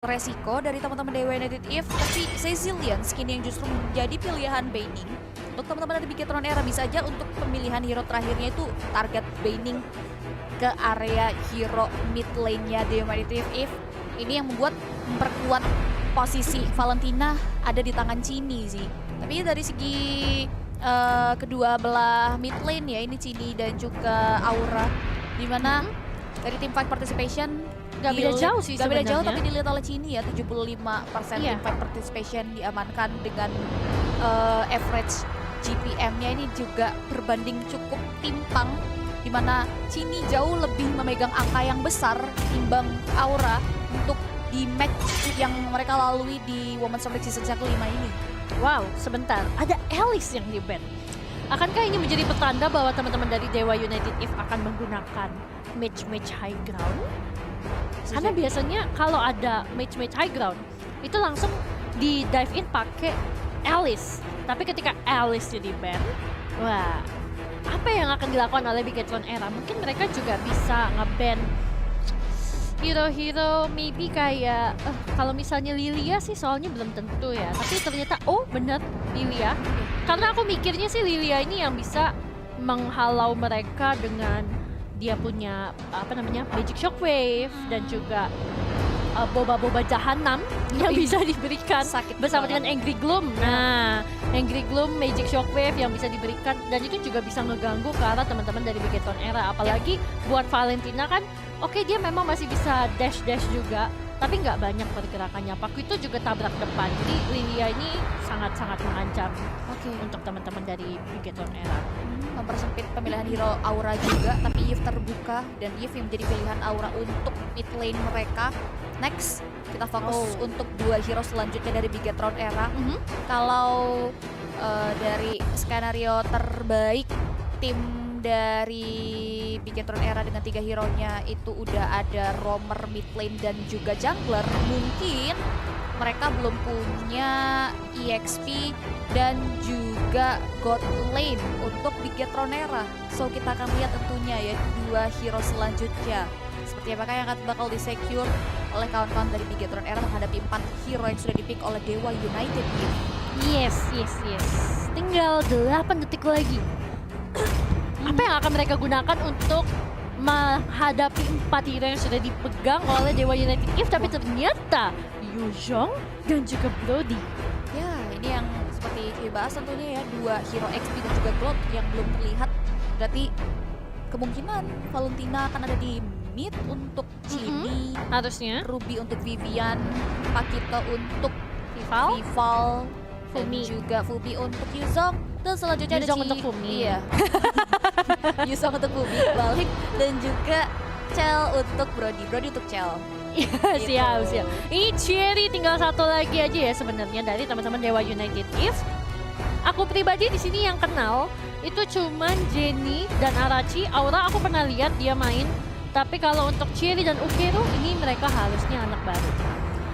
resiko dari teman-teman Dewa United Eve, tapi Zillion skin yang justru menjadi pilihan Baining. Untuk teman-teman dari Bigetron Era bisa aja untuk pemilihan hero terakhirnya itu target Baining ke area hero mid lane-nya Dewa United Eve. Ini yang memperkuat posisi Valentina ada di tangan Cini sih. Tapi dari segi kedua belah mid lane ya, ini Cini dan juga Aura, dimana dari team fight participation Gak beda jauh sih sebenarnya. Gak beda jauh, tapi dilihat oleh Cini ya, 75% team fight participation diamankan dengan average GPM-nya ini juga berbanding cukup timpang, dimana Cini jauh lebih memegang angka yang besar timbang Aura untuk di match yang mereka lalui di Women's League Season 5 ini. Wow, sebentar, ada Alice yang di-ban. Akankah ini menjadi petanda bahwa teman-teman dari Dewa United Eve akan menggunakan match-match high ground? Karena biasanya kalau ada match-match high ground, itu langsung di dive in pakai Alice. Tapi ketika Alice jadi ban, wah, apa yang akan dilakukan oleh Bigetron Era? Mungkin mereka juga bisa nge-ban hero-hero maybe kayak kalau misalnya Lilia sih soalnya belum tentu ya. Tapi ternyata oh bener Lilia. Karena aku mikirnya sih Lilia ini yang bisa menghalau mereka dengan dia punya apa namanya Magic Shockwave dan juga boba-boba jahanam yang bisa diberikan bersama dengan Angry Gloom. Nah, Angry Gloom, Magic Shockwave yang bisa diberikan dan itu juga bisa ngeganggu ke arah teman-teman dari Bigetron Era. Apalagi buat Valentina kan, oke, dia memang masih bisa dash-dash juga, tapi nggak banyak pergerakannya. Paku itu juga tabrak depan, jadi Lilia ini sangat-sangat mengancam untuk teman-teman dari Bigetron Era. Mempersempit pemilihan hero Aura juga, tapi Eve terbuka dan Eve yang menjadi pilihan Aura untuk mid lane mereka. Next, kita fokus untuk dua hero selanjutnya dari Bigetron Era. Kalau dari skenario terbaik tim dari Bigetron Era dengan 3 hero-nya itu udah ada roamer mid lane dan juga jungler. Mungkin mereka belum punya EXP dan juga God lane untuk Bigetron Era. So kita akan lihat tentunya ya dua hero selanjutnya seperti apakah yang akan bakal di-secure oleh kawan-kawan dari Bigetron Era menghadapi 4 hero yang sudah dipick oleh Dewa United Eve. Yes. Tinggal 8 detik lagi. Apa yang akan mereka gunakan untuk menghadapi 4 hero yang sudah dipegang oleh Dewa United Eve, tapi ternyata Yuzhong dan juga Brody. Ya, ini yang seperti dibahas tentunya ya, 2 hero XP dan juga Cloud yang belum terlihat. Berarti kemungkinan Valentina akan ada di mid untuk Cini, harusnya Ruby untuk Vivian, Pakito untuk Vival, Fumi, dan juga Fubi untuk Yuzhong. Dan selanjutnya Yuzhong ada untuk Fumi. Iya. Yuzhong untuk Fumi balik dan juga Chell untuk Brody untuk Chell. Siap. Ini Cherry tinggal satu lagi aja ya sebenarnya dari teman-teman Dewa United Eve. Aku pribadi di sini yang kenal itu cuman Jenny dan Arachi. Aura aku pernah lihat dia main. Tapi kalau untuk Cherry dan Ukero ini mereka harusnya anak baru.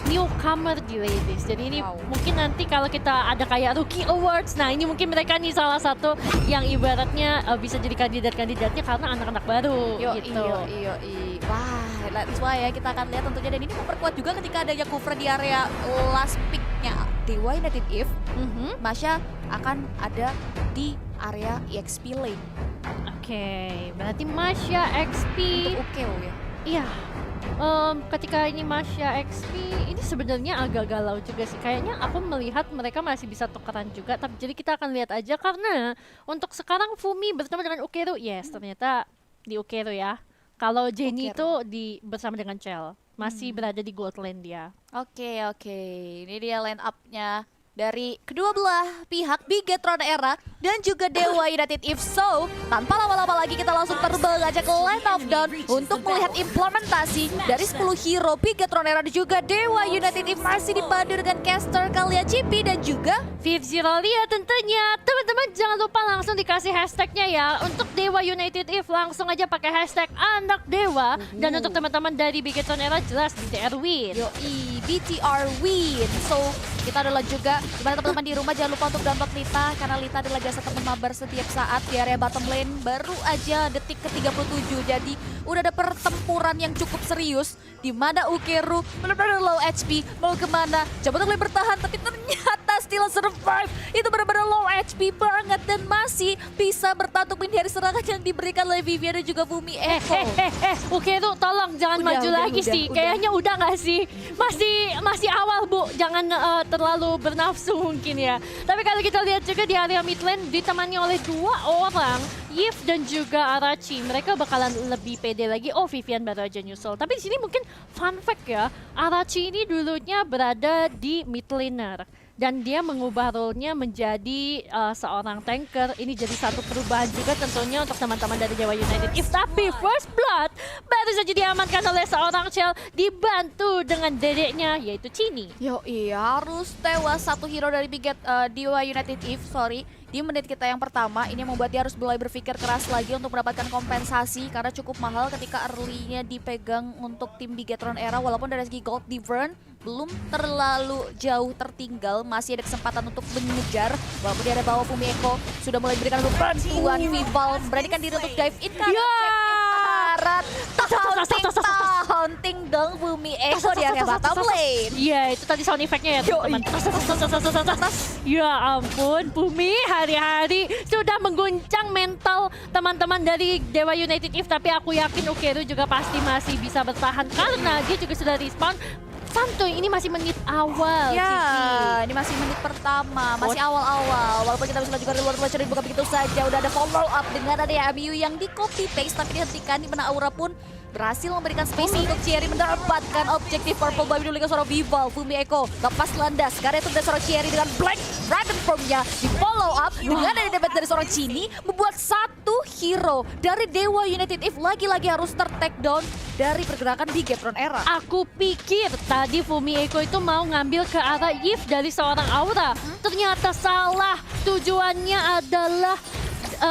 Newcomer di ladies. Jadi ini mungkin nanti kalau kita ada kayak Rookie Awards, nah ini mungkin mereka nih salah satu yang ibaratnya bisa jadi kandidat-kandidatnya karena anak-anak baru gitu. Wah, that's why ya kita akan lihat tentunya, dan ini memperkuat juga ketika ada Yakufra di area last pick-nya Dewa United Eve. Masya akan ada di area EXP lane. Oke, berarti Masya XP untuk Ukeo ya. Iya. Ketika ini Masya XP ini sebenarnya agak galau juga sih. Kayaknya aku melihat mereka masih bisa tukeran juga, tapi jadi kita akan lihat aja karena untuk sekarang Fumi bersama dengan Ukero, yes ternyata di Ukero ya. Kalau Jenny itu bersama dengan Chell masih berada di gold lane dia. Oke. Ini dia line up-nya dari kedua belah pihak Bigetron Era dan juga Dewa United Eve. So, tanpa lama-lama lagi kita langsung terbang aja ke line of down untuk melihat implementasi dari 10 hero Bigetron Era dan juga Dewa United Eve masih dipandu dengan caster Kalia GP dan juga Viv Zirolia tentunya. Teman-teman jangan lupa langsung dikasih hashtagnya ya. Untuk Dewa United Eve langsung aja pakai hashtag anak dewa. Dan untuk teman-teman dari Bigetron Era jelas BTR win. BTR win. So, kita adalah juga Gimana teman-teman di rumah, jangan lupa untuk download Lita, karena Lita adalah jasa teman mabar setiap saat di area bottom lane. Baru aja detik ke-37, jadi udah ada pertempuran yang cukup serius, di mana Ukeru benar-benar low HP, mau kemana? Coba untuk bertahan, tapi ternyata still survive. Itu benar-benar low HP banget dan masih bisa bertahan untuk menghindari serangan yang diberikan oleh Vivian dan juga Bumi Echo. Ukeru tolong jangan maju lagi sih. Kayaknya udah nggak sih? Masih awal Bu, jangan terlalu bernafsu mungkin ya. Tapi kalau kita lihat juga di area mid lane ditemani oleh 2 orang, Yves dan juga Arachi. Mereka bakalan lebih pede lagi. Oh, Vivian baru aja nyusul. Tapi di sini mungkin fun fact ya, Arachi ini dulunya berada di mid laner. Dan dia mengubah role-nya menjadi seorang tanker. Ini jadi satu perubahan juga tentunya untuk teman-teman dari Dewa United. Tapi first blood baru saja diamankan oleh seorang Chell, dibantu dengan dedeknya yaitu Chini. Harus tewas satu hero dari Dewa United Eve, di menit kita yang pertama. Ini membuat dia harus mulai berpikir keras lagi untuk mendapatkan kompensasi karena cukup mahal ketika early-nya dipegang untuk tim Bigetron Era. Walaupun dari segi gold Divern belum terlalu jauh tertinggal, masih ada kesempatan untuk mengejar. Walaupun dia ada bawah Bumi Echo sudah mulai diberikan bantuan. Vival beranikan diri untuk dive in karena Arat taunting dong Bumi Echo di area bottom lane. Iya, itu tadi sound effect-nya ya teman-teman. Ya ampun, Bumi hari-hari sudah mengguncang mental teman-teman dari Dewa United Eve. Tapi aku yakin Ukeru juga pasti masih bisa bertahan karena dia juga sudah respawn. Santuy, ini masih menit awal. Ya, ini masih menit pertama, masih awal-awal. Walaupun kita bisa juga reward voucher dibuka begitu saja. Udah ada follow up dengan ada MU yang di copy paste tapi dihentikan, di mana Aura pun berhasil memberikan space untuk Cherry mendapatkan objektif purple by diberikan seorang Vival. Bumi Echo lepas landas karena itu dari seorang Cherry dengan Black Dragon Form-nya di follow up dengan ada damage dari seorang Chini, membuat satu hero dari Dewa United Eve lagi-lagi harus ter-take down dari pergerakan Bigetron Era. Aku pikir tadi Bumi Echo itu mau ngambil ke arah Yves dari seorang Aura. Ternyata salah. Tujuannya adalah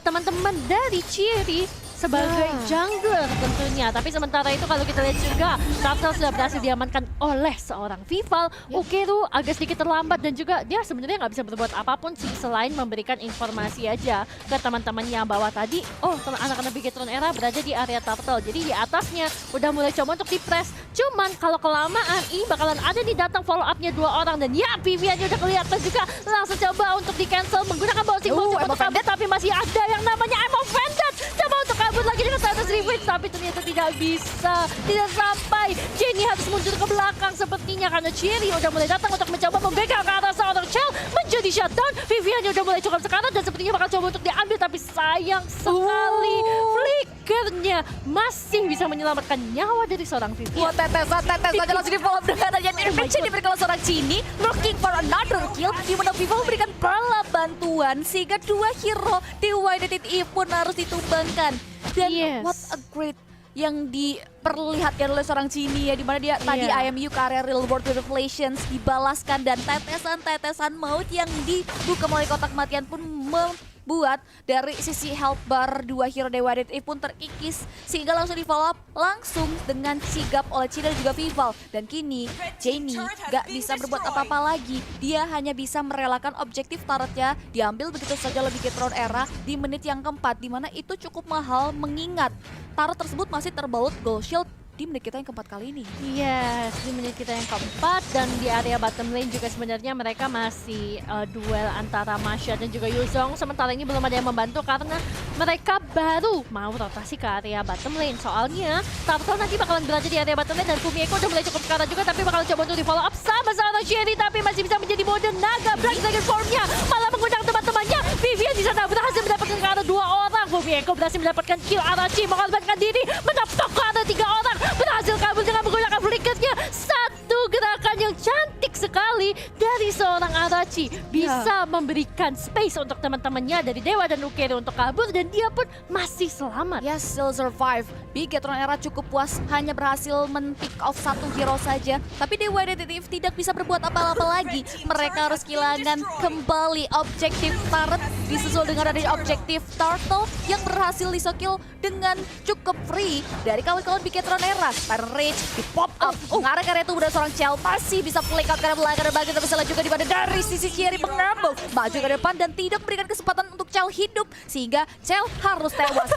teman-teman dari Cherry sebagai jungler tentunya. Tapi sementara itu kalau kita lihat juga, Turtle sudah berhasil diamankan oleh seorang Vival. Ukeru agak sedikit terlambat dan juga dia sebenarnya nggak bisa berbuat apapun sih selain memberikan informasi aja ke teman-temannya bahwa tadi, anak-anak Bigetron Era berada di area Turtle. Jadi di atasnya udah mulai coba untuk di-press. Cuman kalau kelamaan ini bakalan ada nih datang follow up-nya 2 orang dan ya Vivian udah kelihatan juga langsung coba untuk di-cancel menggunakan bouncing untuk kabur, tapi masih ada yang namanya I'm offended. Coba untuk kabur lagi dengan status revenge tapi ternyata tidak bisa, tidak sampai. Jenny harus mundur ke belakang sepertinya karena Cherry udah mulai datang untuk mencoba membegal ke arah seorang Chell, menjadi shutdown. Vivian udah mulai cukup sekarat dan sepertinya bakal coba untuk diambil tapi sayang sekali flickernya masih bisa menyelamatkan nyawa dari seorang Vivian. Tetesan aja langsung di follow up dengan adanya intervention diberikan oleh seorang Chini, looking for another kill, di mana Vival memberikan bala bantuan sehingga 2 hero Dewa United Eve pun harus ditumbangkan. Dan what a great yang diperlihatkan oleh seorang Chini ya, dimana dia tadi IMU ke area real world revelations dibalaskan dan tetesan-tetesan maut yang dibuka melalui kotak kematian pun membuat dari sisi health bar 2 hero Dewa United Eve pun terkikis sehingga langsung di follow up langsung dengan sigap oleh Chini dan juga Vival. Dan kini Jenny gak bisa berbuat apa-apa lagi, dia hanya bisa merelakan objektif turretnya diambil begitu saja oleh Bigetron Era di menit yang keempat, dimana itu cukup mahal mengingat turret tersebut masih terbaut gold shield di menit kita yang keempat kali ini. Yes, di menit kita yang keempat dan di area bottom lane juga sebenarnya mereka masih duel antara Masha dan juga Yuzong. Sementara ini belum ada yang membantu karena mereka baru mau rotasi ke area bottom lane. Soalnya Turtle nanti bakalan berada di area bottom lane dan Bumi Echo udah mulai cukup sekarang juga tapi bakal coba untuk di follow up sama seorang Cherry tapi masih bisa menjadi mode naga. Black Dragon Form-nya malah menggunakan teman-temannya. Vivian di sana berhasil mendapatkan ke arah 2 orang. Bumi Echo berhasil mendapatkan kill. Arachi mengorbankan diri menaptok ke arah 3 orang. Berhasil kabur dengan menggunakan flickernya. Satu gerakan yang cantik sekali dari seorang Arachi. Bisa memberikan space untuk teman-temannya dari Dewa dan Ukeru untuk kabur dan dia pun masih selamat. Yes, still survive. Bigetron Era cukup puas hanya berhasil men-pick off 1 hero saja. Tapi Dewa United Eve tidak bisa berbuat apa-apa lagi. Mereka harus kehilangan kembali objektif turret disusul dengan ada objektif Turtle yang berhasil disekill dengan cukup free dari kawan-kawan Bigetron Era. Tyrant Rage di pop up mengarah ke area itu udah seorang Chell masih bisa flick out karena belakang benar banget kita bisa juga di mana dari sisi Cherry mengambil maju ke depan dan tidak memberikan kesempatan untuk Cell hidup sehingga Cell harus tewas.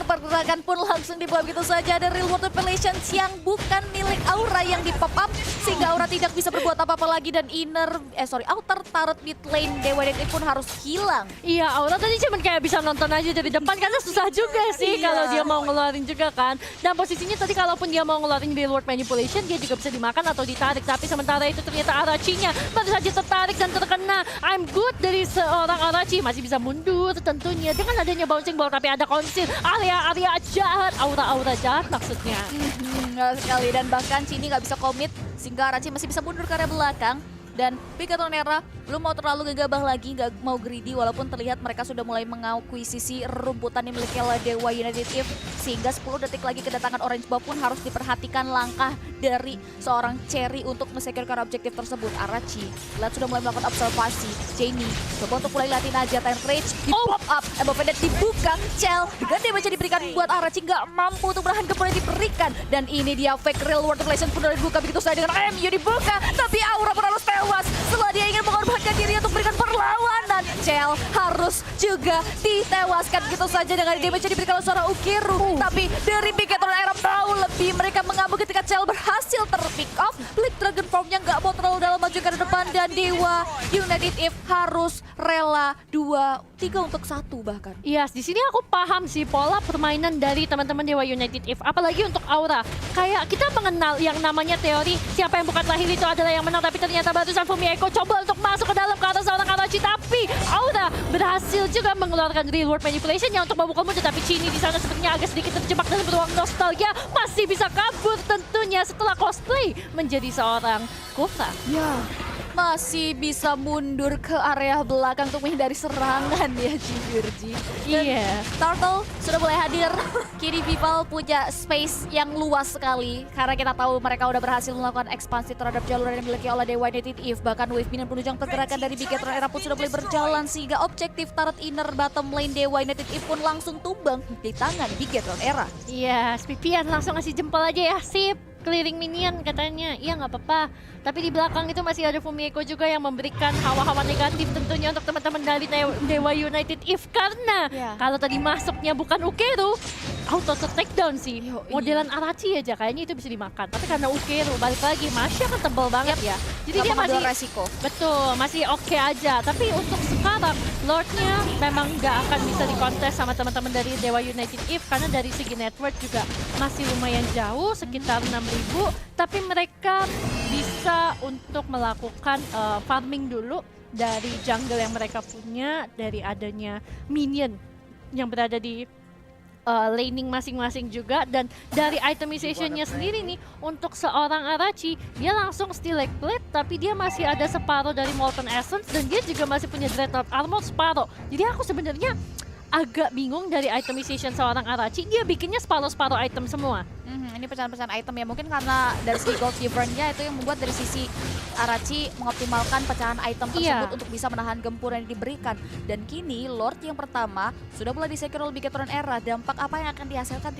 Pergerakan pun langsung dibuat begitu saja. Ada Real World Revelations yang bukan milik Aura yang di pop up sehingga Aura tidak bisa berbuat apa-apa lagi dan outer turret mid lane Dewa United pun harus hilang. Iya, Aura tadi cuma kayak bisa nonton aja dari depan karena susah juga sih kalau dia mau ngeluarin juga kan. Dan posisinya tadi kalaupun dia mau ngeluarin Real World Manipulation dia juga bisa dimakan atau ditarik. Tapi sementara itu ternyata Arachi-nya baru saja tertarik dan terkena I'm good dari seorang Arachi. Masih bisa mundur tentunya dengan adanya bouncing ball tapi ada konsil area-area jahat. Aura-aura jahat maksudnya. Sekali dan bahkan Cini nggak bisa komit sehingga Arachi masih bisa mundur ke area belakang. Dan Bigatron Era belum mau terlalu gegabah lagi, nggak mau greedy walaupun terlihat mereka sudah mulai mengakuisisi rumputan yang dimiliki oleh Dewa United If sehingga 10 detik lagi kedatangan Orange Bow pun harus diperhatikan langkah dari seorang Cherry untuk mensecurekan objektif tersebut. Arachi lihat sudah mulai melakukan observasi. Jenny coba untuk mulai latihan aja time rage di pop up, Embovendet dibuka, Cell dengan damage diberikan buat Arachi nggak mampu untuk menahan gempa yang diberikan dan ini dia fake Real World Relation pun udah dibuka begitu saja dengan MU dibuka tapi Aura pun harus tewas setelah dia ingin mengorbankan diri untuk memberikan perlawanan. Cell harus juga ditewaskan gitu saja dengan damage yang diberikan oleh seorang Ukiru. Tapi dari Bigatron Era mau lebih, mereka mengambil ketika Cell berhasil ter-pick off. Blink Dragon Form-nya nggak mau terlalu dalam maju ke depan dan Dewa United If harus rela 2-3 untuk 1 bahkan. Yes, di sini aku paham sih pola permainan dari teman-teman Dewa United If, apalagi untuk Aura. Kayak kita mengenal yang namanya teori siapa yang bukan lahir itu adalah yang menang, tapi ternyata barusan Fumi Eko coba untuk masuk ke dalam ke arah seorang Arachi, tapi Aura berhasil juga mengeluarkan Real World Manipulation-nya untuk membuka muncul, tapi Cini di sana sepertinya agak sedikit terjebak dalam ruang nostalgia, masih bisa kabur tentunya setelah cosplay menjadi seorang Kofra. Ya, masih bisa mundur ke area belakang untuk menghindari serangan ya Ji. Iya. Turtle sudah mulai hadir. Kini Vival punya space yang luas sekali karena kita tahu mereka udah berhasil melakukan ekspansi terhadap jalur yang dimiliki oleh Dewa United If. Bahkan wave minion penunjang pergerakan dari Bigatron Era pun sudah mulai berjalan sehingga objektif turret inner bottom lane Dewa United If pun langsung tumbang di tangan Bigatron Era. Iya, Spipian langsung ngasih jempol aja ya, sip. Clearing minion katanya, iya nggak apa-apa. Tapi di belakang itu masih ada Fumieko juga yang memberikan hawa-hawa negatif tentunya untuk teman-teman dari Dewa United If. Karena kalau tadi masuknya bukan Ukeru, auto takedown sih. Modelan Arachi aja kayaknya itu bisa dimakan. Tapi karena Ukeru balik lagi, masih akan tebal banget ya. Jadi dia masih resiko. Betul, masih oke aja. Tapi untuk sekarang, Lordnya memang nggak akan bisa dikontes sama teman-teman dari Dewa United If karena dari segi network juga masih lumayan jauh, sekitar 6.000. Tapi mereka bisa untuk melakukan farming dulu dari jungle yang mereka punya, dari adanya minion yang berada di laning masing-masing juga, dan dari itemization-nya sendiri nih untuk seorang Arachi dia langsung steal leg plate tapi dia masih ada separuh dari Molten Essence dan dia juga masih punya Dreadnought Armor separuh. Jadi aku sebenarnya agak bingung dari itemization seorang Arachi, dia bikinnya separuh-separuh item semua. Ini pecahan-pecahan item ya, mungkin karena dari segi gold giver-nya itu yang membuat dari sisi Arachi mengoptimalkan pecahan item tersebut untuk bisa menahan gempur yang diberikan. Dan kini Lord yang pertama sudah mulai disecure oleh Bigatron Era. Dampak apa yang akan dihasilkan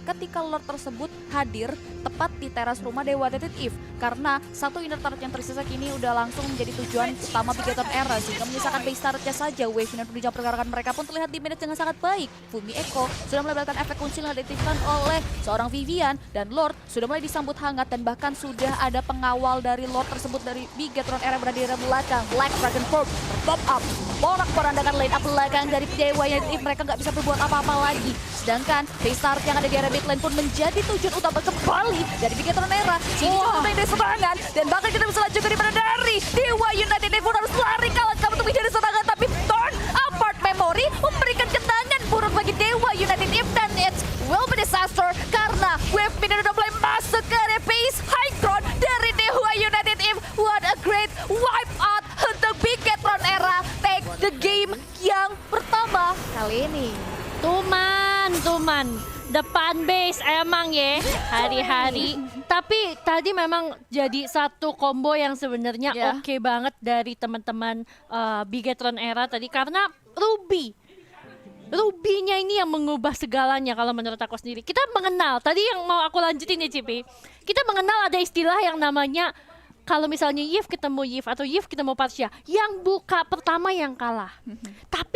ketika Lord tersebut hadir tepat di teras rumah Dewa United If? Karena satu inner turret yang tersisa kini udah langsung menjadi tujuan utama Bigatron Era sehingga menyisakan base turretnya saja. Wave dan penunjang pergerakan mereka pun terlihat di manage dengan sangat baik. Fumi Eko sudah mendapatkan efek kunci yang diaktifkan oleh seorang Vivian dan Lord sudah mulai disambut hangat dan bahkan sudah ada pengawal dari Lord tersebut dari Bigatron Era berada di area belakang. Black Dragon Form pop up, porak-porandakan line up belakang dari Dewa United. Mereka nggak bisa berbuat apa-apa lagi. Sedangkan base turret yang ada di area mid lane pun menjadi tujuan utama kembali dari Bigatron Era. Sini coba dari serangan dan bahkan kita bisa lanjut dari mana dari Dewa United pun harus lari kalah untuk menjadi serangan, tapi turn apart memory memberikan ketangan buruk bagi Dewa United If dan it will be disaster karena wave minion udah mulai masuk ke area base high ground dari Dewa United If. What a great wipe out untuk Bigatron Era take the game yang pertama kali ini. Tuman, depan base emang ya hari-hari. Tapi tadi memang jadi satu combo yang sebenarnya oke banget dari teman-teman Bigatron Era tadi karena Ruby-nya ini yang mengubah segalanya kalau menurut aku sendiri. Kita mengenal, tadi yang mau aku lanjutin ya Cipi, kita mengenal ada istilah yang namanya kalau misalnya Yves ketemu Yves atau Yves ketemu Pasha, yang buka pertama yang kalah. Tapi